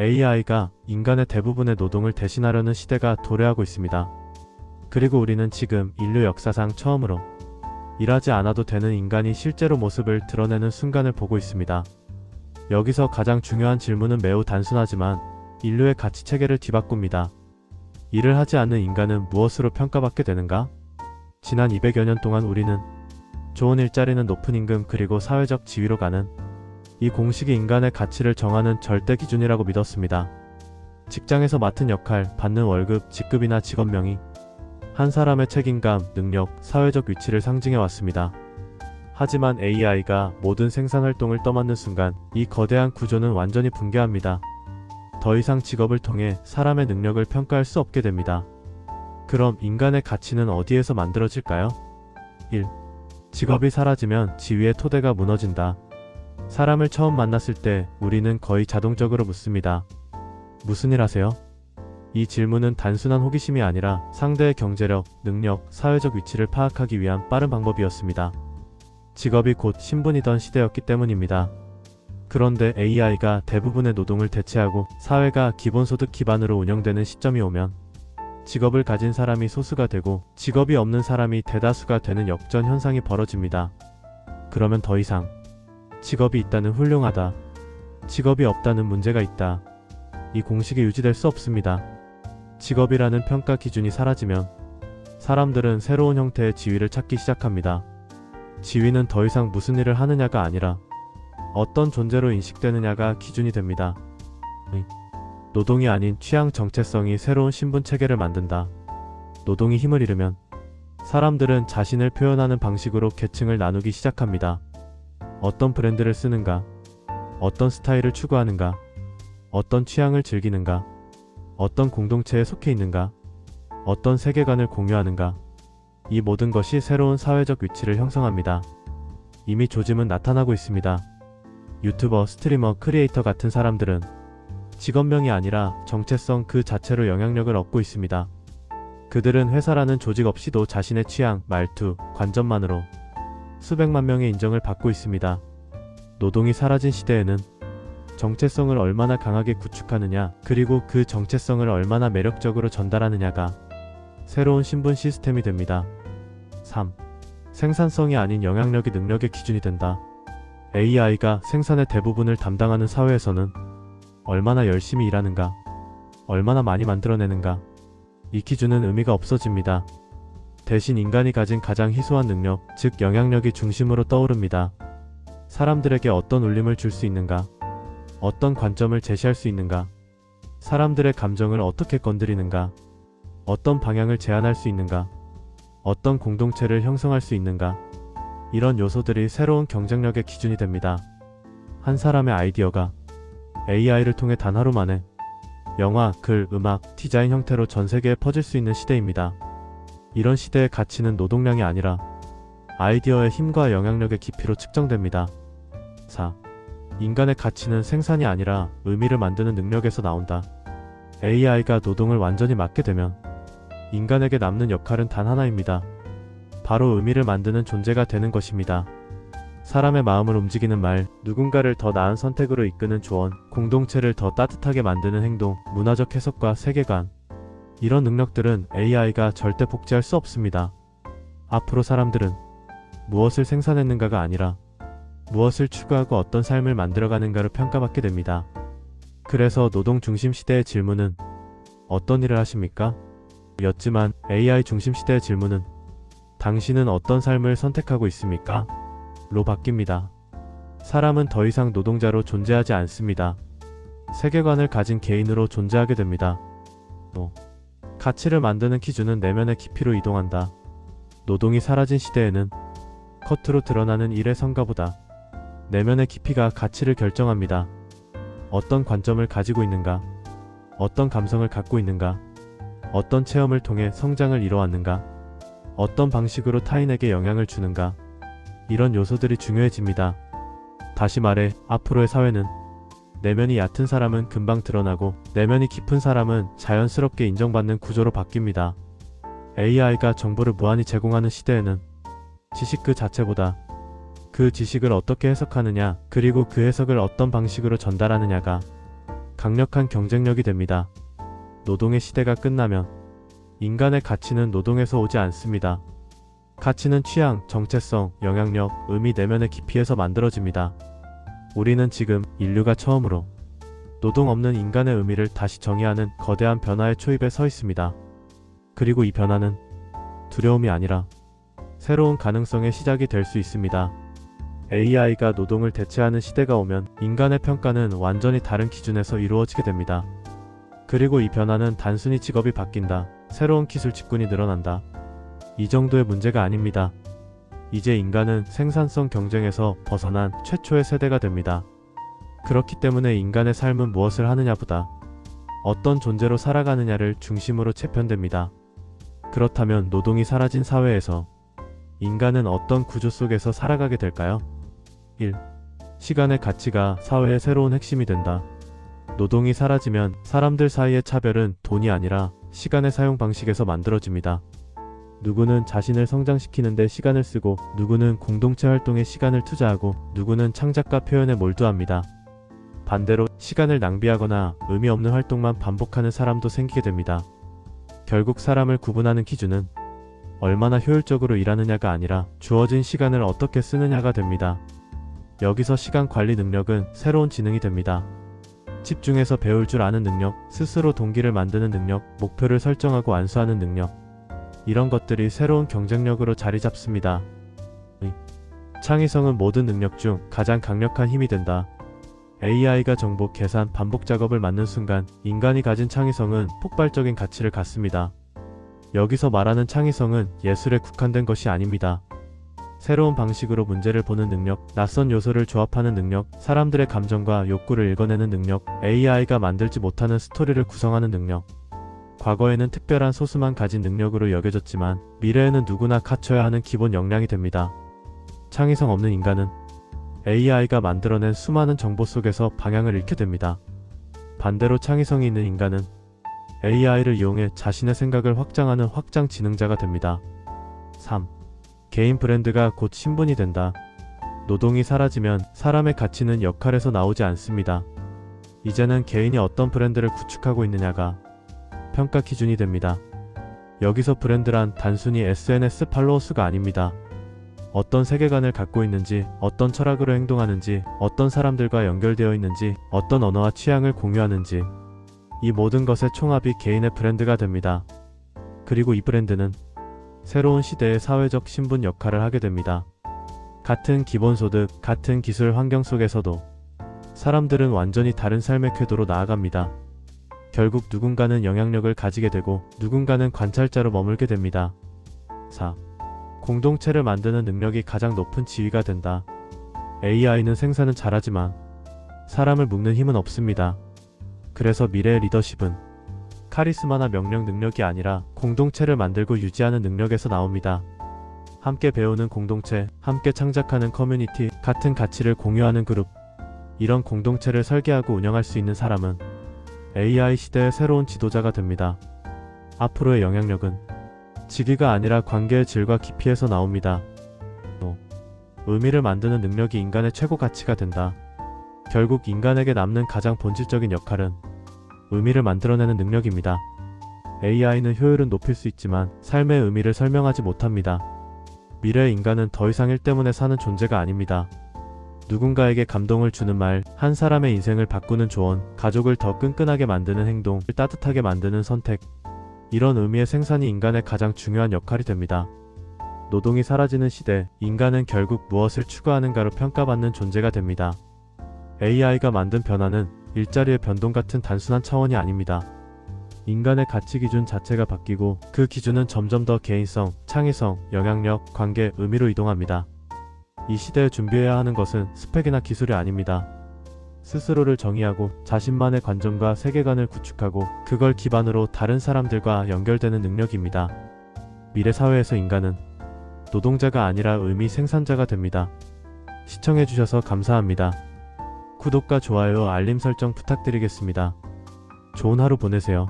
AI가 인간의 대부분의 노동을 대신하려는 시대가 도래하고 있습니다. 그리고 우리는 지금 인류 역사상 처음으로 일하지 않아도 되는 인간이 실제로 모습을 드러내는 순간을 보고 있습니다. 여기서 가장 중요한 질문은 매우 단순하지만 인류의 가치 체계를 뒤바꿉니다. 일을 하지 않는 인간은 무엇으로 평가받게 되는가? 지난 200여 년 동안 우리는 좋은 일자리는 높은 임금 그리고 사회적 지위로 가는 이 공식이 인간의 가치를 정하는 절대 기준이라고 믿었습니다. 직장에서 맡은 역할, 받는 월급, 직급이나 직업명이 한 사람의 책임감, 능력, 사회적 위치를 상징해 왔습니다. 하지만 AI가 모든 생산 활동을 떠맡는 순간 이 거대한 구조는 완전히 붕괴합니다. 더 이상 직업을 통해 사람의 능력을 평가할 수 없게 됩니다. 그럼 인간의 가치는 어디에서 만들어질까요? 1. 직업이 사라지면 지위의 토대가 무너진다. 사람을 처음 만났을 때 우리는 거의 자동적으로 묻습니다. 무슨 일 하세요? 이 질문은 단순한 호기심이 아니라 상대의 경제력, 능력, 사회적 위치를 파악하기 위한 빠른 방법이었습니다. 직업이 곧 신분이던 시대였기 때문입니다. 그런데 AI가 대부분의 노동을 대체하고 사회가 기본소득 기반으로 운영되는 시점이 오면 직업을 가진 사람이 소수가 되고 직업이 없는 사람이 대다수가 되는 역전 현상이 벌어집니다. 그러면 더 이상 직업이 있다는 훌륭하다, 직업이 없다는 문제가 있다, 이 공식이 유지될 수 없습니다. 직업이라는 평가 기준이 사라지면 사람들은 새로운 형태의 지위를 찾기 시작합니다. 지위는 더 이상 무슨 일을 하느냐가 아니라 어떤 존재로 인식되느냐가 기준이 됩니다. 노동이 아닌 취향 정체성이 새로운 신분 체계를 만든다. 노동이 힘을 잃으면 사람들은 자신을 표현하는 방식으로 계층을 나누기 시작합니다. 어떤 브랜드를 쓰는가, 어떤 스타일을 추구하는가, 어떤 취향을 즐기는가, 어떤 공동체에 속해 있는가, 어떤 세계관을 공유하는가, 이 모든 것이 새로운 사회적 위치를 형성합니다. 이미 조짐은 나타나고 있습니다. 유튜버, 스트리머, 크리에이터 같은 사람들은 직업명이 아니라 정체성 그 자체로 영향력을 얻고 있습니다. 그들은 회사라는 조직 없이도 자신의 취향, 말투, 관점만으로 수백만 명의 인정을 받고 있습니다. 노동이 사라진 시대에는 정체성을 얼마나 강하게 구축하느냐, 그리고 그 정체성을 얼마나 매력적으로 전달하느냐가 새로운 신분 시스템이 됩니다. 3. 생산성이 아닌 영향력이 능력의 기준이 된다. AI가 생산의 대부분을 담당하는 사회에서는 얼마나 열심히 일하는가, 얼마나 많이 만들어내는가, 이 기준은 의미가 없어집니다. 대신 인간이 가진 가장 희소한 능력, 즉 영향력이 중심으로 떠오릅니다. 사람들에게 어떤 울림을 줄 수 있는가, 어떤 관점을 제시할 수 있는가, 사람들의 감정을 어떻게 건드리는가, 어떤 방향을 제안할 수 있는가, 어떤 공동체를 형성할 수 있는가, 이런 요소들이 새로운 경쟁력의 기준이 됩니다. 한 사람의 아이디어가 AI를 통해 단 하루 만에 영화, 글, 음악, 디자인 형태로 전 세계에 퍼질 수 있는 시대입니다. 이런 시대의 가치는 노동량이 아니라 아이디어의 힘과 영향력의 깊이로 측정됩니다. 4. 인간의 가치는 생산이 아니라 의미를 만드는 능력에서 나온다. AI가 노동을 완전히 맡게 되면 인간에게 남는 역할은 단 하나입니다. 바로 의미를 만드는 존재가 되는 것입니다. 사람의 마음을 움직이는 말, 누군가를 더 나은 선택으로 이끄는 조언, 공동체를 더 따뜻하게 만드는 행동, 문화적 해석과 세계관, 이런 능력들은 AI가 절대 복제할 수 없습니다. 앞으로 사람들은 무엇을 생산했는가가 아니라 무엇을 추구하고 어떤 삶을 만들어가는가를 평가받게 됩니다. 그래서 노동 중심 시대의 질문은 어떤 일을 하십니까? 였지만 AI 중심 시대의 질문은 당신은 어떤 삶을 선택하고 있습니까? 로 바뀝니다. 사람은 더 이상 노동자로 존재하지 않습니다. 세계관을 가진 개인으로 존재하게 됩니다. 또 가치를 만드는 기준은 내면의 깊이로 이동한다. 노동이 사라진 시대에는 겉으로 드러나는 일의 성과보다 내면의 깊이가 가치를 결정합니다. 어떤 관점을 가지고 있는가, 어떤 감성을 갖고 있는가, 어떤 체험을 통해 성장을 이뤄왔는가, 어떤 방식으로 타인에게 영향을 주는가, 이런 요소들이 중요해집니다. 다시 말해, 앞으로의 사회는 내면이 얕은 사람은 금방 드러나고 내면이 깊은 사람은 자연스럽게 인정받는 구조로 바뀝니다. AI가 정보를 무한히 제공하는 시대에는 지식 그 자체보다 그 지식을 어떻게 해석하느냐, 그리고 그 해석을 어떤 방식으로 전달하느냐가 강력한 경쟁력이 됩니다. 노동의 시대가 끝나면 인간의 가치는 노동에서 오지 않습니다. 가치는 취향, 정체성, 영향력, 의미 내면의 깊이에서 만들어집니다. 우리는 지금 인류가 처음으로 노동 없는 인간의 의미를 다시 정의하는 거대한 변화의 초입에 서 있습니다. 그리고 이 변화는 두려움이 아니라 새로운 가능성의 시작이 될 수 있습니다. AI가 노동을 대체하는 시대가 오면 인간의 평가는 완전히 다른 기준에서 이루어지게 됩니다. 그리고 이 변화는 단순히 직업이 바뀐다, 새로운 기술 직군이 늘어난다, 이 정도의 문제가 아닙니다. 이제 인간은 생산성 경쟁에서 벗어난 최초의 세대가 됩니다. 그렇기 때문에 인간의 삶은 무엇을 하느냐보다 어떤 존재로 살아가느냐를 중심으로 재편됩니다. 그렇다면 노동이 사라진 사회에서 인간은 어떤 구조 속에서 살아가게 될까요? 1. 시간의 가치가 사회의 새로운 핵심이 된다. 노동이 사라지면 사람들 사이의 차별은 돈이 아니라 시간의 사용 방식에서 만들어집니다. 누구는 자신을 성장시키는 데 시간을 쓰고, 누구는 공동체 활동에 시간을 투자하고, 누구는 창작과 표현에 몰두합니다. 반대로 시간을 낭비하거나 의미 없는 활동만 반복하는 사람도 생기게 됩니다. 결국 사람을 구분하는 기준은 얼마나 효율적으로 일하느냐가 아니라 주어진 시간을 어떻게 쓰느냐가 됩니다. 여기서 시간 관리 능력은 새로운 지능이 됩니다. 집중해서 배울 줄 아는 능력, 스스로 동기를 만드는 능력, 목표를 설정하고 완수하는 능력, 이런 것들이 새로운 경쟁력으로 자리 잡습니다. 창의성은 모든 능력 중 가장 강력한 힘이 된다. AI가 정보, 계산, 반복 작업을 맡는 순간 인간이 가진 창의성은 폭발적인 가치를 갖습니다. 여기서 말하는 창의성은 예술에 국한된 것이 아닙니다. 새로운 방식으로 문제를 보는 능력, 낯선 요소를 조합하는 능력, 사람들의 감정과 욕구를 읽어내는 능력, AI가 만들지 못하는 스토리를 구성하는 능력. 과거에는 특별한 소수만 가진 능력으로 여겨졌지만 미래에는 누구나 갖춰야 하는 기본 역량이 됩니다. 창의성 없는 인간은 AI가 만들어낸 수많은 정보 속에서 방향을 잃게 됩니다. 반대로 창의성이 있는 인간은 AI를 이용해 자신의 생각을 확장하는 확장 지능자가 됩니다. 3. 개인 브랜드가 곧 신분이 된다. 노동이 사라지면 사람의 가치는 역할에서 나오지 않습니다. 이제는 개인이 어떤 브랜드를 구축하고 있느냐가 평가 기준이 됩니다. 여기서 브랜드란 단순히 SNS 팔로워 수가 아닙니다. 어떤 세계관을 갖고 있는지, 어떤 철학으로 행동하는지, 어떤 사람들과 연결되어 있는지, 어떤 언어와 취향을 공유하는지, 이 모든 것의 총합이 개인의 브랜드가 됩니다. 그리고 이 브랜드는 새로운 시대의 사회적 신분 역할을 하게 됩니다. 같은 기본소득, 같은 기술 환경 속에서도 사람들은 완전히 다른 삶의 궤도로 나아갑니다. 결국 누군가는 영향력을 가지게 되고 누군가는 관찰자로 머물게 됩니다. 4. 공동체를 만드는 능력이 가장 높은 지위가 된다. AI는 생산은 잘하지만 사람을 묶는 힘은 없습니다. 그래서 미래의 리더십은 카리스마나 명령 능력이 아니라 공동체를 만들고 유지하는 능력에서 나옵니다. 함께 배우는 공동체, 함께 창작하는 커뮤니티, 같은 가치를 공유하는 그룹, 이런 공동체를 설계하고 운영할 수 있는 사람은 AI 시대의 새로운 지도자가 됩니다. 앞으로의 영향력은 직위가 아니라 관계의 질과 깊이에서 나옵니다. 의미를 만드는 능력이 인간의 최고 가치가 된다. 결국 인간에게 남는 가장 본질적인 역할은 의미를 만들어내는 능력입니다. AI는 효율은 높일 수 있지만 삶의 의미를 설명하지 못합니다. 미래의 인간은 더 이상 일 때문에 사는 존재가 아닙니다. 누군가에게 감동을 주는 말, 한 사람의 인생을 바꾸는 조언, 가족을 더 끈끈하게 만드는 행동, 따뜻하게 만드는 선택, 이런 의미의 생산이 인간의 가장 중요한 역할이 됩니다. 노동이 사라지는 시대, 인간은 결국 무엇을 추구하는가로 평가받는 존재가 됩니다. AI가 만든 변화는 일자리의 변동 같은 단순한 차원이 아닙니다. 인간의 가치 기준 자체가 바뀌고 그 기준은 점점 더 개인성, 창의성, 영향력, 관계, 의미로 이동합니다. 이 시대에 준비해야 하는 것은 스펙이나 기술이 아닙니다. 스스로를 정의하고 자신만의 관점과 세계관을 구축하고 그걸 기반으로 다른 사람들과 연결되는 능력입니다. 미래 사회에서 인간은 노동자가 아니라 의미 생산자가 됩니다. 시청해주셔서 감사합니다. 구독과 좋아요, 알림 설정 부탁드리겠습니다. 좋은 하루 보내세요.